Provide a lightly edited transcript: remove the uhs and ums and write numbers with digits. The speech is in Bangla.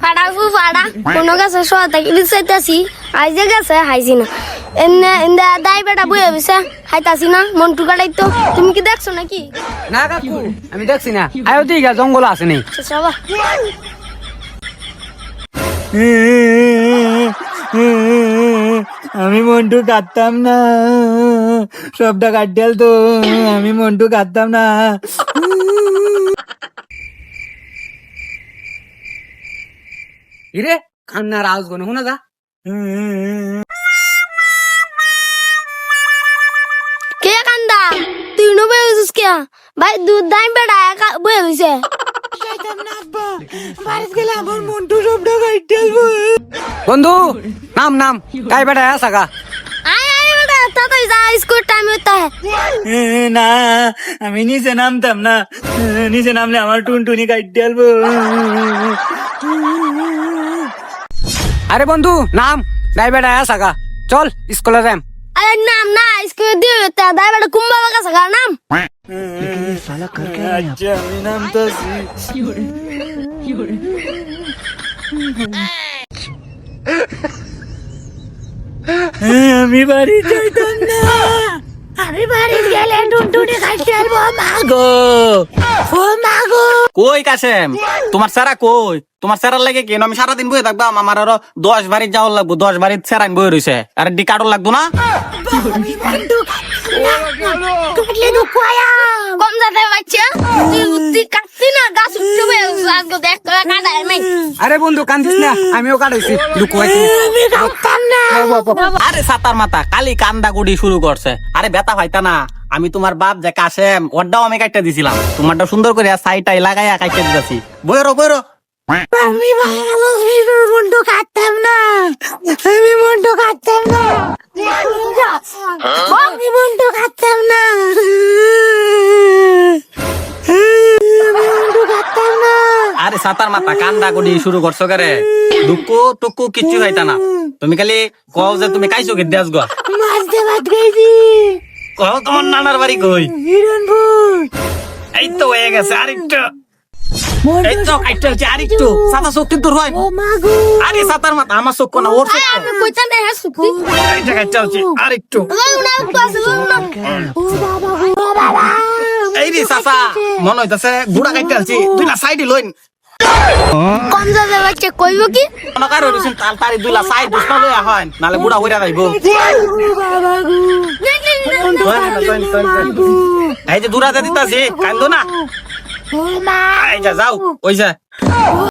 ফাড়া ফু ফাড়া কোনো গাছে শোয়া থাকি চাইতাছি আইজে গেছে হাইছি না এনে এনে দাই বেটা বইয়ে বসে হাইতাছি না মন্টু কাটাই তো তুমি কি দেখছো নাকি না কাকু আমি দেখছি না আয়ো ঠিক আছে জঙ্গল আছে নি সবা আমি মন্টু কাটতাম না, সবটা কাটিয়াল তো আমি মন্টু কাটতাম না। ইরে কান্নার আওয়াজ গনে শোনা যা কে কান্দা তুই নো বইয়ে বসিস কে ভাই দুধ দাই বেটা একা বইয়ে বসে বন্ধু নাম নাম কাই বেটা সাগা আয় আয় বেটা তাড়াতাড়ি যা স্কুল টাইম হতে না আমি নিচে নামতাম না, নিচে নামলে আমার টুনটুনি কাটতে আলবো। আরে বন্ধু নাম কাই বেটা সাগা চল স্কুলে যাম আরে নাম না স্কুল দিয়ে হতে দাই বেটা কুম্বা বাগা সাগা নাম আচ্ছা আমি নামতাছি। আমি বাড়ি যাইতাম না, আমি বাড়ি গেলে টুনটুনি কাটতে আলবো। মাগো ও মাগো কই কাশেম তোমার সেরা কই? তোমার সেরার লাগে কেন আমি সারাদিন বয়ে থাকবা? আমার আরো 10 বাড়ি যাওয়ার লাগবো, 10 বাড়ির সেরান বয়ে রয়েছে। আর ডি কাটর লাগতো না? কম যাতে বাচ্চা তুই কাটছি না গাছ উঠতে বইয়ে আজকে দেখ কাটা আমি আরে বন্ধু কান্দিস না আমিও কাটাইছি লুকুয়াইছি আরে সাতার মাথা কালি কান্দা গুড়ি শুরু করছে। আরে বেতা হইতা না, আমি তোমার বাপ যে কাশেম ওরটাও আমি কাটতে দিছিলাম, তোমারটা সুন্দর করে সাইটাই লাগাইয়া কাটতে দিতেছি। বইরো বইরো আমি মন্টু কাটতাম না, আমি মন্টু কাটতাম না, আমি মন্টু কাটতাম না, মন্টু কাটতাম না। আরে সাতার মাথা কান্দা গুড়ি শুরু করছো করে, দুঃখু টুকু কিচ্ছু হইতা না। তুমি খালি কও যে তুমি কাইছো কি দেশ গো, মাছ দিয়ে ভাত খাইছি। কও তোমার নানার বাড়ি কই? হিরণপুর। এই তো হয়ে গেছে, আরেকটু এই তো কাটতে হচ্ছে, আরেকটু সাতা শক্তি তোর হয়। ও মাগো আরে সাতার মাথা আমার চোখ না ওর চোখ। আমি কইতা না হ্যাঁ সুক্তি এইটা কাটতে হচ্ছে, আরেকটু না তো আছে না ও বাবা ও বাবা এই রে চাচা মনে হইতাছে গুড়া কাটতে আলছি, তুই না সাইডে লইন কম যাতে বাচ্চা কইব কি কোন কারো রইছেন তাল তারি দুইলা সাইড দুষ্টা লইয়া হয় নালে গুড়া হইরা যাইবো। ও বাবা গো এই যে দূরাতে দিতাছি কান্দো না, ও মা এই যা যাও ওই যা